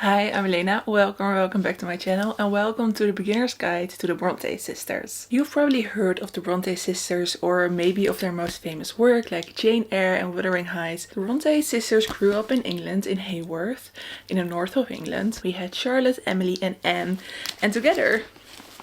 Hi, I'm Milena. Welcome back to my channel and welcome to the beginner's guide to the Brontë Sisters. You've probably heard of the Brontë Sisters or maybe of their most famous work like Jane Eyre and Wuthering Heights. The Brontë Sisters grew up in England, in Haworth, in the north of England. We had Charlotte, Emily and Anne, and together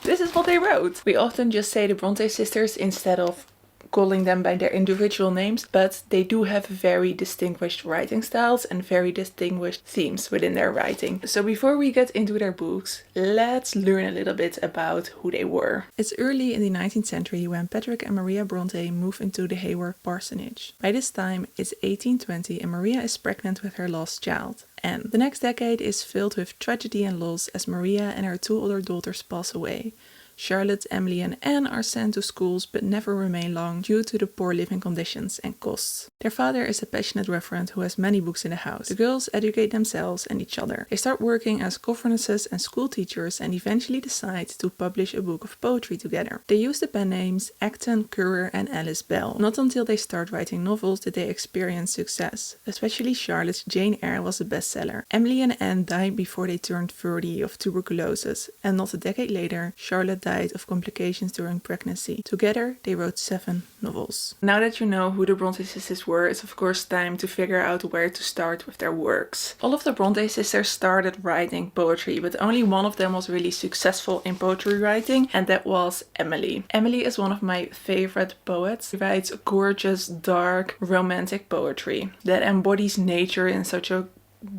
this is what they wrote. We often just say the Brontë Sisters instead of calling them by their individual names, but they do have very distinguished writing styles and very distinguished themes within their writing. So before we get into their books, let's learn a little bit about who they were. It's early in the 19th century when Patrick and Maria Brontë move into the Haworth parsonage. By this time it's 1820 and Maria is pregnant with her last child. And the next decade is filled with tragedy and loss as Maria and her two older daughters pass away. Charlotte, Emily and Anne are sent to schools but never remain long due to the poor living conditions and costs. Their father is a passionate reverend who has many books in the house. The girls educate themselves and each other. They start working as governesses and school teachers and eventually decide to publish a book of poetry together. They use the pen names Acton, Currer and Alice Bell. Not until they start writing novels did they experience success. Especially Charlotte's Jane Eyre was a bestseller. Emily and Anne died before they turned 30 of tuberculosis, and not a decade later, Charlotte died of complications during pregnancy. Together, they wrote 7 novels. Now that you know who the Brontë sisters were, it's of course time to figure out where to start with their works. All of the Brontë sisters started writing poetry, but only one of them was really successful in poetry writing, and that was Emily. Emily is one of my favorite poets. She writes gorgeous, dark, romantic poetry that embodies nature in such a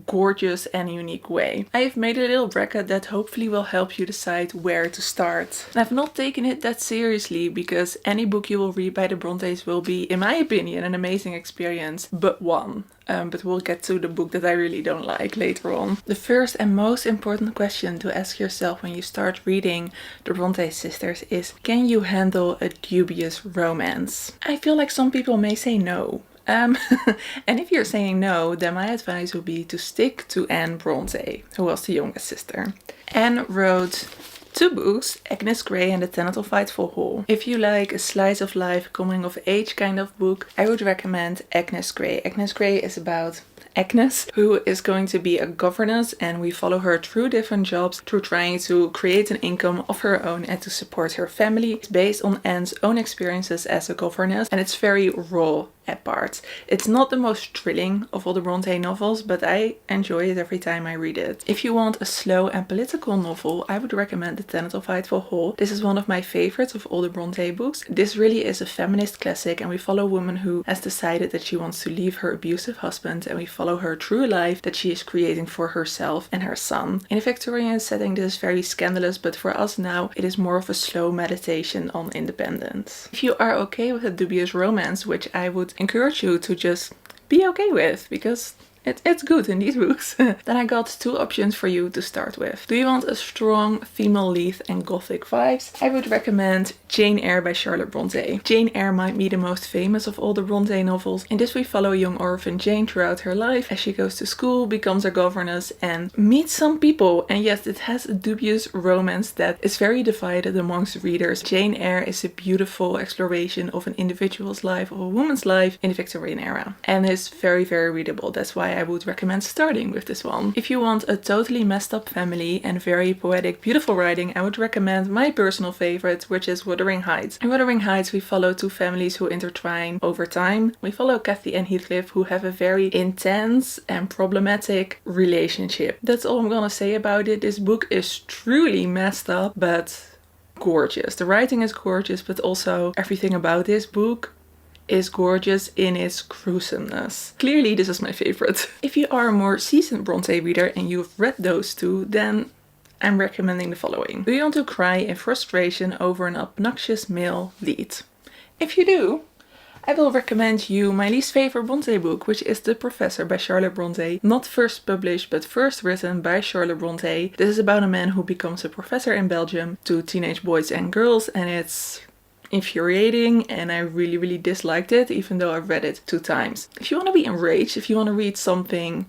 gorgeous and unique way. I have made a little bracket that hopefully will help you decide where to start. I've not taken it that seriously because any book you will read by the Brontes will be, in my opinion, an amazing experience, but one. But we'll get to the book that I really don't like later on. The first and most important question to ask yourself when you start reading the Brontë sisters is, can you handle a dubious romance? I feel like some people may say no. And if you're saying no, then my advice would be to stick to Anne Brontë, who was the youngest sister. Anne wrote 2 books, Agnes Grey and the Tenant of Wildfell Hall. If you like a slice of life, coming of age kind of book, I would recommend Agnes Grey. Agnes Grey is about Agnes, who is going to be a governess, and we follow her through different jobs, through trying to create an income of her own and to support her family. It's based on Anne's own experiences as a governess, and it's very raw at parts. It's not the most thrilling of all the Brontë novels, but I enjoy it every time I read it. If you want a slow and political novel, I would recommend The Tenant of Wildfell Hall. This is one of my favorites of all the Brontë books. This really is a feminist classic, and we follow a woman who has decided that she wants to leave her abusive husband, and we follow her true life that she is creating for herself and her son. In a Victorian setting, this is very scandalous, but for us now, it is more of a slow meditation on independence. If you are okay with a dubious romance, which I would encourage you to just be okay with, because it's good in these books. Then I got 2 options for you to start with. Do you want a strong female lead and gothic vibes? I would recommend Jane Eyre by Charlotte Brontë. Jane Eyre might be the most famous of all the Brontë novels. In this we follow young orphan Jane throughout her life as she goes to school, becomes a governess and meets some people. And yes, it has a dubious romance that is very divided amongst readers. Jane Eyre is a beautiful exploration of an individual's life, of a woman's life in the Victorian era. And is very, very readable. That's why I would recommend starting with this one. If you want a totally messed up family and very poetic, beautiful writing, I would recommend my personal favorite, which is Wuthering Heights. In Wuthering Heights, we follow 2 families who intertwine over time. We follow Cathy and Heathcliff, who have a very intense and problematic relationship. That's all I'm gonna say about it. This book is truly messed up, but gorgeous. The writing is gorgeous, but also everything about this book is gorgeous in its gruesomeness. Clearly this is my favorite. If you are a more seasoned Brontë reader and you've read those 2, then I'm recommending the following. Do you want to cry in frustration over an obnoxious male lead? If you do, I will recommend you my least favorite Brontë book, which is The Professor by Charlotte Brontë. Not first published, but first written by Charlotte Brontë. This is about a man who becomes a professor in Belgium to teenage boys and girls, and it's infuriating, and I really disliked it, even though I've read it 2 times. If you want to be enraged, if you want to read something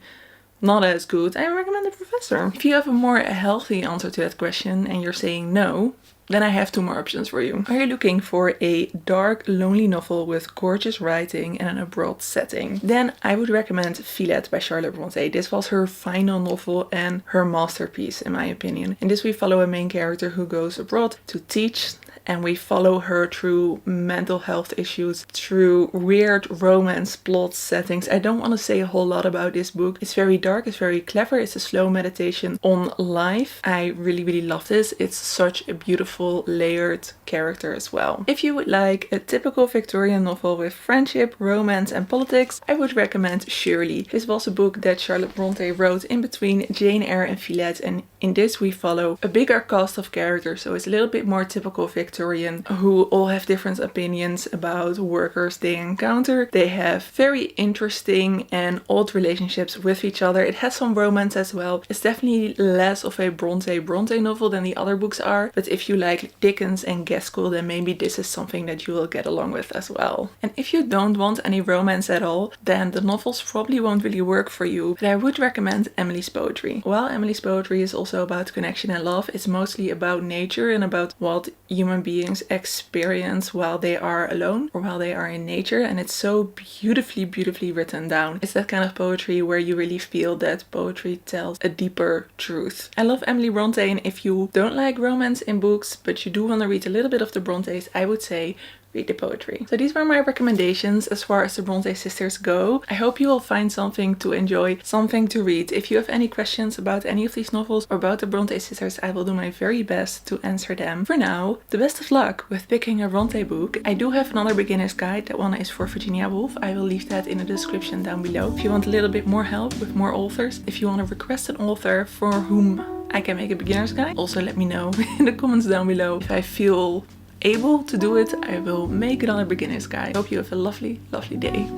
not as good, I recommend The Professor. If you have a more healthy answer to that question and you're saying no, then I have 2 more options for you. Are you looking for a dark, lonely novel with gorgeous writing and an abroad setting? Then I would recommend Villette by Charlotte Brontë. This was her final novel and her masterpiece in my opinion. In this we follow a main character who goes abroad to teach, and we follow her through mental health issues, through weird romance plot settings. I don't want to say a whole lot about this book. It's very dark, it's very clever, it's a slow meditation on life. I really love this. It's such a beautiful layered character as well. If you would like a typical Victorian novel with friendship, romance and politics, I would recommend Shirley. This was a book that Charlotte Brontë wrote in between Jane Eyre and Villette, and in this we follow a bigger cast of characters, so it's a little bit more typical Victorian, who all have different opinions about workers they encounter. They have very interesting and odd relationships with each other. It has some romance as well. It's definitely less of a Brontë novel than the other books are, but if you like Dickens and Gaskell, then maybe this is something that you will get along with as well. And if you don't want any romance at all, then the novels probably won't really work for you, but I would recommend Emily's poetry. While Emily's poetry is also about connection and love, it's mostly about nature and about what human beings experience while they are alone or while they are in nature, and it's so beautifully written down. It's that kind of poetry where you really feel that poetry tells a deeper truth. I love Emily Brontë, and if you don't like romance in books but you do want to read a little bit of the Brontes, I would say read the poetry. So these were my recommendations as far as the Brontë sisters go. I hope you will find something to enjoy, something to read. If you have any questions about any of these novels or about the Brontë sisters, I will do my very best to answer them. For now, the best of luck with picking a Brontë book. I do have another beginner's guide. That one is for Virginia Woolf. I will leave that in the description down below. If you want a little bit more help with more authors, if you want to request an author for whom I can make a beginner's guide, also let me know in the comments down below. If I feel able to do it, I will make another beginner's guide. Hope you have a lovely day.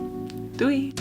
Doei!